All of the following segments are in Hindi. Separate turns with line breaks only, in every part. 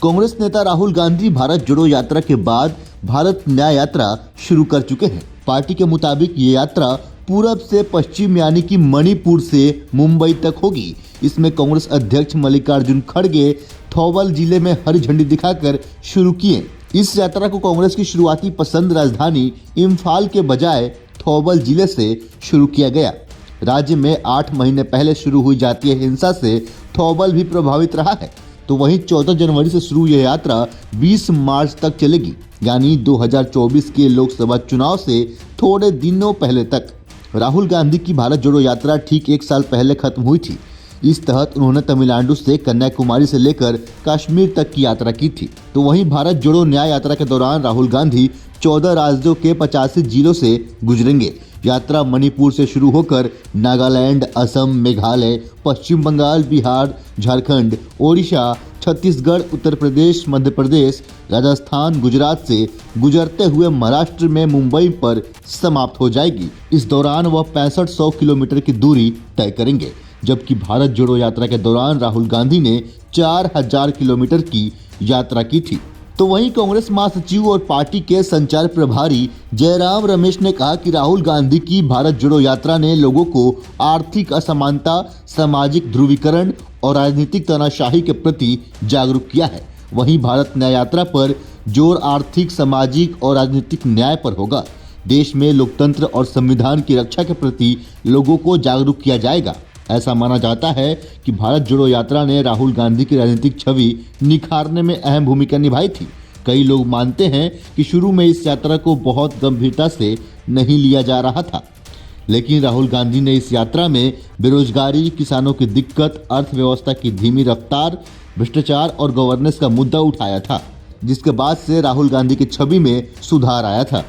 कांग्रेस नेता राहुल गांधी भारत जोड़ो यात्रा के बाद भारत न्याय यात्रा शुरू कर चुके हैं। पार्टी के मुताबिक ये यात्रा पूरब से पश्चिम यानी कि मणिपुर से मुंबई तक होगी। इसमें कांग्रेस अध्यक्ष मल्लिकार्जुन खड़गे थौबल जिले में हरी झंडी दिखाकर शुरू किए। इस यात्रा को कांग्रेस की शुरुआती पसंद राजधानी इम्फाल के बजाय थौबल जिले से शुरू किया गया। राज्य में 8 महीने पहले शुरू हुई जातीय हिंसा से थौबल भी प्रभावित रहा है। तो वहीं 14 जनवरी से शुरू यह यात्रा 20 मार्च तक चलेगी, यानी 2024 के लोकसभा चुनाव से थोड़े दिनों पहले तक। राहुल गांधी की भारत जोड़ो यात्रा ठीक 1 साल पहले खत्म हुई थी। इस तहत उन्होंने तमिलनाडु से कन्याकुमारी से लेकर कश्मीर तक की यात्रा की थी। तो वहीं भारत जोड़ो न्याय यात्रा के दौरान राहुल गांधी 14 राज्यों के 85 जिलों से गुजरेंगे। यात्रा मणिपुर से शुरू होकर नागालैंड, असम, मेघालय, पश्चिम बंगाल, बिहार, झारखंड, ओडिशा, छत्तीसगढ़, उत्तर प्रदेश, मध्य प्रदेश, राजस्थान, गुजरात से गुजरते हुए महाराष्ट्र में मुंबई पर समाप्त हो जाएगी। इस दौरान वह 6500 किलोमीटर की दूरी तय करेंगे, जबकि भारत जोड़ो यात्रा के दौरान राहुल गांधी ने 4000 किलोमीटर की यात्रा की थी। तो वहीं कांग्रेस महासचिव और पार्टी के संचार प्रभारी जयराम रमेश ने कहा कि राहुल गांधी की भारत जोड़ो यात्रा ने लोगों को आर्थिक असमानता, सामाजिक ध्रुवीकरण और राजनीतिक तानाशाही के प्रति जागरूक किया है। वहीं भारत न्याय यात्रा पर जोर आर्थिक, सामाजिक और राजनीतिक न्याय पर होगा। देश में लोकतंत्र और संविधान की रक्षा के प्रति लोगों को जागरूक किया जाएगा। ऐसा माना जाता है कि भारत जोड़ो यात्रा ने राहुल गांधी की राजनीतिक छवि निखारने में अहम भूमिका निभाई थी। कई लोग मानते हैं कि शुरू में इस यात्रा को बहुत गंभीरता से नहीं लिया जा रहा था, लेकिन राहुल गांधी ने इस यात्रा में बेरोजगारी, किसानों की दिक्कत, अर्थव्यवस्था की धीमी रफ्तार, भ्रष्टाचार और गवर्नेंस का मुद्दा उठाया था, जिसके बाद से राहुल गांधी की छवि में सुधार आया था।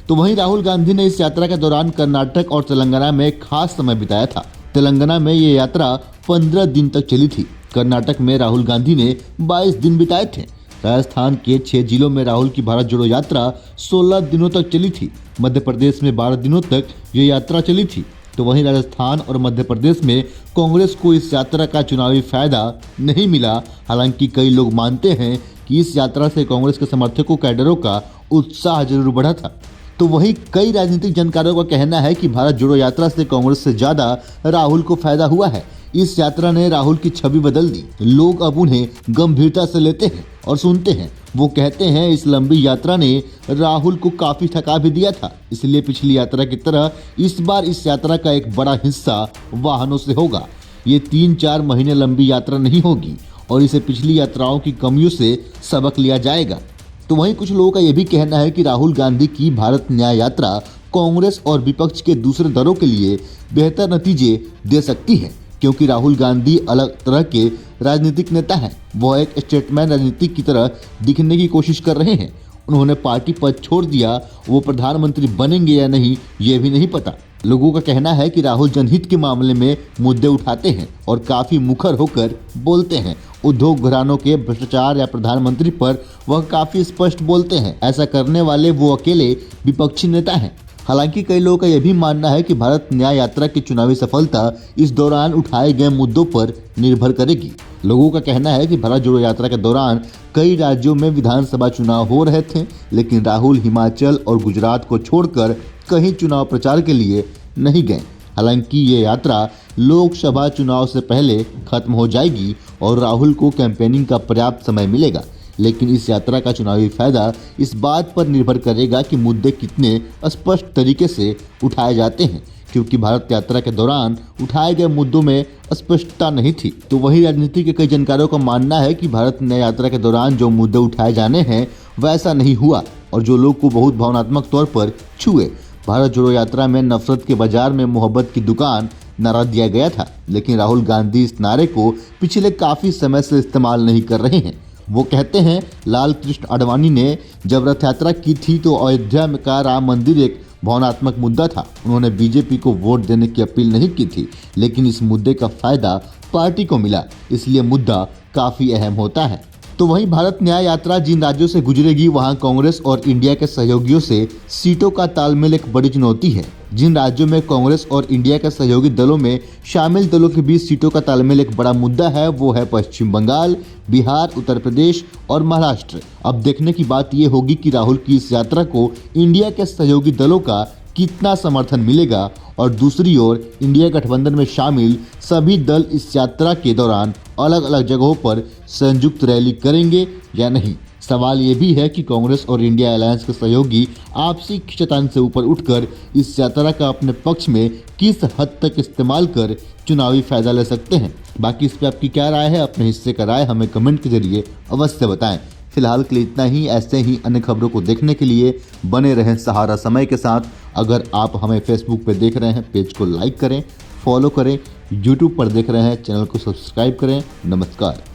तो वहीं राहुल गांधी ने इस यात्रा के दौरान कर्नाटक और तेलंगाना में खास समय बिताया था। तेलंगाना में ये यात्रा 15 दिन तक चली थी। कर्नाटक में राहुल गांधी ने 22 दिन बिताए थे। राजस्थान के 6 जिलों में राहुल की भारत जोड़ो यात्रा 16 दिनों तक चली थी। मध्य प्रदेश में 12 दिनों तक ये यात्रा चली थी। तो वहीं राजस्थान और मध्य प्रदेश में कांग्रेस को इस यात्रा का चुनावी फायदा नहीं मिला। हालांकि कई लोग मानते हैं कि इस यात्रा से कांग्रेस के समर्थकों, कैडरों का उत्साह जरूर बढ़ा था। तो वहीं कई राजनीतिक जानकारों का कहना है कि भारत जोड़ो यात्रा से कांग्रेस से ज्यादा राहुल को फायदा हुआ है। इस यात्रा ने राहुल की छवि बदल दी। लोग अब उन्हें गंभीरता से लेते हैं और सुनते हैं। वो कहते हैं इस लंबी यात्रा ने राहुल को काफी थका भी दिया था, इसलिए पिछली यात्रा की तरह इस बार इस यात्रा का एक बड़ा हिस्सा वाहनों से होगा। ये 3-4 महीने लंबी यात्रा नहीं होगी और इसे पिछली यात्राओं की कमियों से सबक लिया जाएगा। तो वहीं कुछ लोगों का यह भी कहना है कि राहुल गांधी की भारत न्याय यात्रा कांग्रेस और विपक्ष के दूसरे दलों के लिए बेहतर नतीजे दे सकती है, क्योंकि राहुल गांधी अलग तरह के राजनीतिक नेता हैं। वह एक स्टेटमैन राजनीति की तरह दिखने की कोशिश कर रहे हैं। उन्होंने पार्टी पद छोड़ दिया, वो प्रधानमंत्री बनेंगे या नहीं ये भी नहीं पता। लोगों का कहना है कि राहुल जनहित के मामले में मुद्दे उठाते हैं और काफी मुखर होकर बोलते हैं। उद्योग घरानों के भ्रष्टाचार या प्रधानमंत्री पर वह काफी स्पष्ट बोलते हैं। ऐसा करने वाले वो अकेले विपक्षी नेता हैं। हालांकि कई लोगों का यह भी मानना है कि भारत न्याय यात्रा की चुनावी सफलता इस दौरान उठाए गए मुद्दों पर निर्भर करेगी। लोगों का कहना है कि भारत जोड़ो यात्रा के दौरान कई राज्यों में विधानसभा चुनाव हो रहे थे, लेकिन राहुल हिमाचल और गुजरात को छोड़कर कहीं चुनाव प्रचार के लिए नहीं गए। हालांकि ये यात्रा लोकसभा चुनाव से पहले खत्म हो जाएगी और राहुल को कैंपेनिंग का पर्याप्त समय मिलेगा, लेकिन इस यात्रा का चुनावी फायदा इस बात पर निर्भर करेगा कि मुद्दे कितने स्पष्ट तरीके से उठाए जाते हैं, क्योंकि भारत यात्रा के दौरान उठाए गए मुद्दों में स्पष्टता नहीं थी। तो वही राजनीति के कई जानकारों का मानना है कि भारत न्याय यात्रा के दौरान जो मुद्दे उठाए जाने हैं वैसा नहीं हुआ और जो लोग को बहुत भावनात्मक तौर पर छुए। भारत जोड़ो यात्रा में नफरत के बाजार में मोहब्बत की दुकान नारा दिया गया था, लेकिन राहुल गांधी इस नारे को पिछले काफी समय से इस्तेमाल नहीं कर रहे हैं। वो कहते हैं लाल कृष्ण आडवाणी ने जब रथ यात्रा की थी तो अयोध्या में का राम मंदिर एक भावनात्मक मुद्दा था। उन्होंने बीजेपी को वोट देने की अपील नहीं की थी, लेकिन इस मुद्दे का फायदा पार्टी को मिला, इसलिए मुद्दा काफी अहम होता है। तो वहीं भारत न्याय यात्रा जिन राज्यों से गुजरेगी वहां कांग्रेस और इंडिया के सहयोगियों से सीटों का तालमेल एक बड़ी चुनौती है। जिन राज्यों में कांग्रेस और इंडिया के सहयोगी दलों में शामिल दलों के बीच सीटों का तालमेल एक बड़ा मुद्दा है, वो है पश्चिम बंगाल, बिहार, उत्तर प्रदेश और महाराष्ट्र। अब देखने की बात यह होगी कि राहुल की इस यात्रा को इंडिया के सहयोगी दलों का कितना समर्थन मिलेगा और दूसरी ओर इंडिया गठबंधन में शामिल सभी दल इस यात्रा के दौरान अलग अलग जगहों पर संयुक्त रैली करेंगे या नहीं। सवाल ये भी है कि कांग्रेस और इंडिया अलायंस के सहयोगी आपसी खींचातान से ऊपर उठकर इस यात्रा का अपने पक्ष में किस हद तक इस्तेमाल कर चुनावी फायदा ले सकते हैं। बाकी इस पर आपकी क्या राय है, अपने हिस्से का राय हमें कमेंट के जरिए अवश्य बताएं। फिलहाल के लिए इतना ही। ऐसे ही अन्य खबरों को देखने के लिए बने रहें सहारा समय के साथ। अगर आप हमें फेसबुक पर देख रहे हैं, पेज को लाइक करें, फॉलो करें। यूट्यूब पर देख रहे हैं, चैनल को सब्सक्राइब करें। नमस्कार।